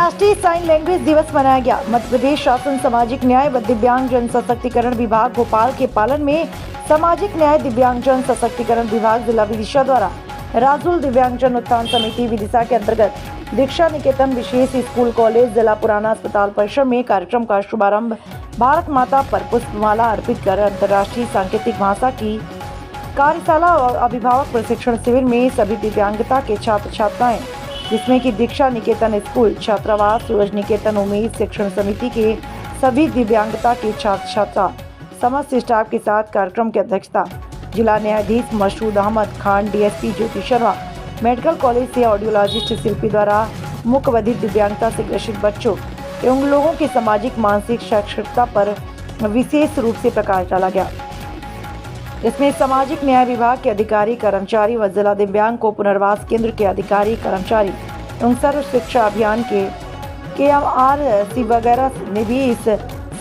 राष्ट्रीय sign language दिवस मनाया गया। मध्य प्रदेश शासन सामाजिक न्याय व दिव्यांग जन सशक्तिकरण विभाग भोपाल के पालन में सामाजिक न्याय दिव्यांग जन सशक्तिकरण विभाग जिला विदिशा द्वारा राजुल दिव्यांगजन उत्थान समिति विदिशा के अंतर्गत दीक्षा निकेतन विशेष स्कूल कॉलेज जिला पुराना अस्पताल परिसर में कार्यक्रम का शुभारंभ भारत माता पर पुष्पमाला अर्पित कर अंतर्राष्ट्रीय सांकेतिक भाषा की कार्यशाला और अभिभावक प्रशिक्षण शिविर में सभी दिव्यांगता के छात्र छात्राएं, जिसमें कि दीक्षा निकेतन स्कूल छात्रावास सूरज निकेतन उम्मीद शिक्षण समिति के सभी दिव्यांगता के छात्र छात्रा समस्त स्टाफ के साथ कार्यक्रम की अध्यक्षता जिला न्यायाधीश Mashhood Ahmad Khan, DSP Jyoti Sharma, medical college से ऑडियोलॉजिस्ट शिल्पी द्वारा मुख्य बधिर दिव्यांगता से ग्रसित बच्चों एवं लोगों की सामाजिक मानसिक साक्षरता पर विशेष रूप से प्रकाश डाला गया। इसमें सामाजिक न्याय विभाग के अधिकारी कर्मचारी व जिला दिव्यांग को पुनर्वास केंद्र के अधिकारी कर्मचारी एवं सर्व शिक्षा अभियान के KMRC वगैरह ने भी इस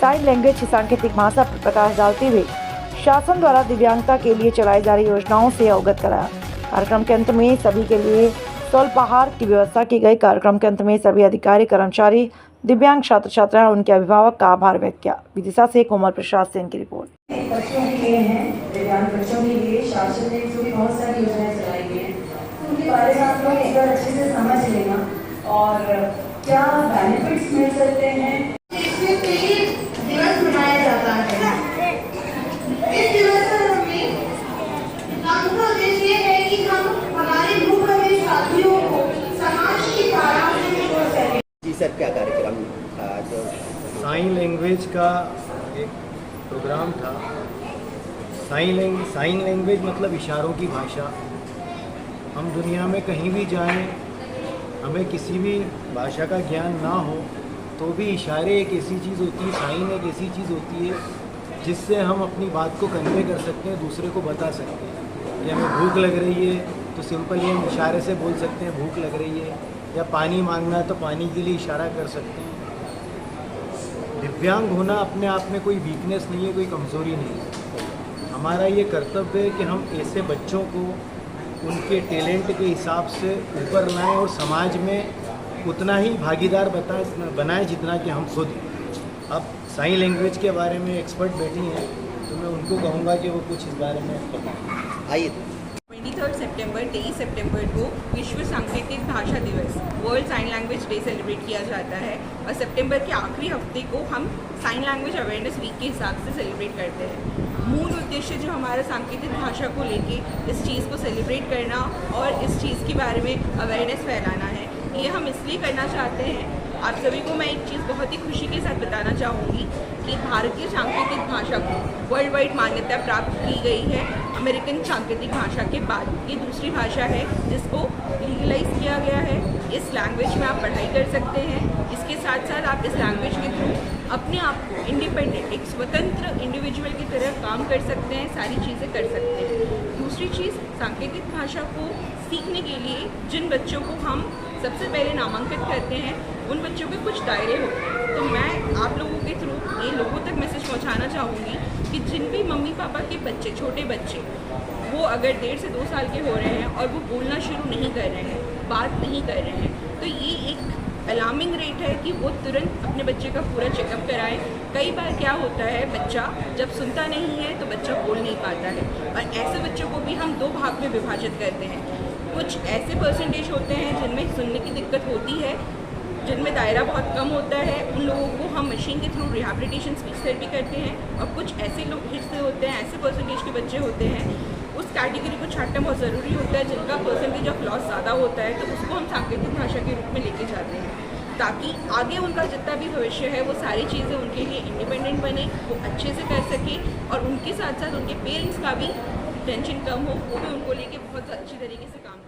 साइन लैंग्वेज सांकेतिक भाषा पर प्रकाश डालते हुए शासन द्वारा दिव्यांगता के लिए चलाई जा रही योजनाओं से अवगत कराया। कार्यक्रम के अंत में सभी के लिए स्वल्पाहार की व्यवस्था की गई। कार्यक्रम के अंत में सभी अधिकारी कर्मचारी दिव्यांग छात्र छात्राएं उनके अभिभावक का आभार व्यक्त किया। विदिशा से कोमल प्रसाद सेन की रिपोर्ट। बच्चों के लिए हैं, दिव्यांग बच्चों के लिए शासन ने जो बहुत सारी योजनाएं चलाई गई हैं, उनके बारे में आप लोग एक बार अच्छे से समझ लेना और क्या बेनिफिट्स मिल सकते हैं। इसके लिए दिवस मनाया जाता है। इस दिवस पर हमका उद्देश्य ये है कि हम हमारे ग्रुप में साथियों को समाज की धारा से जोड़ सकें। जी सर, क्या कार्यक्रम जो साइन लैंग्वेज का एक प्रोग्राम था। साइन लैंग्वेज मतलब इशारों की भाषा। हम दुनिया में कहीं भी जाएं, हमें किसी भी भाषा का ज्ञान ना हो तो भी इशारे एक ऐसी चीज़ होती है, साइन एक ऐसी चीज़ होती है जिससे हम अपनी बात को कन्वे कर सकते हैं, दूसरे को बता सकते हैं। या हमें भूख लग रही है तो सिंपली हम इशारे से बोल सकते हैं भूख लग रही है, या पानी मांगना है तो पानी के लिए इशारा कर सकते हैं। दिव्यांग होना अपने आप में कोई वीकनेस नहीं है, कोई कमज़ोरी नहीं है। हमारा ये कर्तव्य है कि हम ऐसे बच्चों को उनके टैलेंट के हिसाब से ऊपर लाएं और समाज में उतना ही भागीदार बनाएं जितना कि हम खुद। अब साइन लैंग्वेज के बारे में एक्सपर्ट बैठी हैं तो मैं उनको कहूँगा कि वो कुछ इस बारे में बताएं। आइए। 23 सितंबर 23 सितंबर को विश्व सांकेतिक भाषा दिवस world sign language day celebrate किया जाता है और सितंबर के आखिरी हफ्ते को हम साइन लैंग्वेज अवेयरनेस वीक के हिसाब से सेलिब्रेट करते हैं। मूल उद्देश्य जो हमारा सांकेतिक भाषा को लेके इस चीज़ को सेलिब्रेट करना और इस चीज़ के बारे में अवेयरनेस फैलाना है। ये हम इसलिए करना चाहते हैं। आप सभी को मैं एक चीज़ बहुत ही खुशी के साथ बताना चाहूँगी कि भारतीय सांकेतिक भाषा को वर्ल्ड वाइड मान्यता प्राप्त की गई है। अमेरिकन सांकेतिक भाषा के बाद ये दूसरी भाषा है जिसको लीगलाइज किया गया है। इस लैंग्वेज में आप पढ़ाई कर सकते हैं। इसके साथ साथ आप इस लैंग्वेज के थ्रू अपने आप को इंडिपेंडेंट, एक स्वतंत्र इंडिविजुअल की तरह काम कर सकते हैं, सारी चीज़ें कर सकते हैं। दूसरी चीज़, सांकेतिक भाषा को सीखने के लिए जिन बच्चों को हम सबसे पहले नामांकित करते हैं उन बच्चों के कुछ दायरे होते हैं। तो मैं आप लोगों के थ्रू ये लोगों तक मैसेज पहुंचाना चाहूँगी कि जिन भी मम्मी पापा के बच्चे, छोटे बच्चे, वो अगर 1.5 से 2 साल के हो रहे हैं और वो बोलना शुरू नहीं कर रहे हैं, बात नहीं कर रहे हैं, तो ये एक अलार्मिंग रेट है कि वो तुरंत अपने बच्चे का पूरा चेकअप कराएं। कई बार क्या होता है, बच्चा जब सुनता नहीं है तो बच्चा बोल नहीं पाता है और ऐसे बच्चों को भी हम 2 भाग में विभाजित करते हैं। कुछ ऐसे परसेंटेज होते हैं जिनमें सुनने की दिक्कत होती है, जिनमें दायरा बहुत कम होता है, उन लोगों को हम मशीन के थ्रू रिहैबिलिटेशन स्पीच थेरेपी करते हैं। और कुछ ऐसे लोग हिस्से होते हैं, ऐसे परसेंटेज के बच्चे होते हैं, उस कैटेगरी को छांटना बहुत ज़रूरी होता है जिनका परसेंटेज ऑफ लॉस ज़्यादा होता है, तो उसको हम सांकेतिक भाषा के रूप में लेके जाते हैं ताकि आगे उनका जितना भी भविष्य है वो सारी चीज़ें उनके लिए इंडिपेंडेंट बने, वो अच्छे से कर सके और उनके साथ साथ उनके पेरेंट्स का भी टेंशन कम हो, वो भी उनको लेके बहुत अच्छी तरीके से काम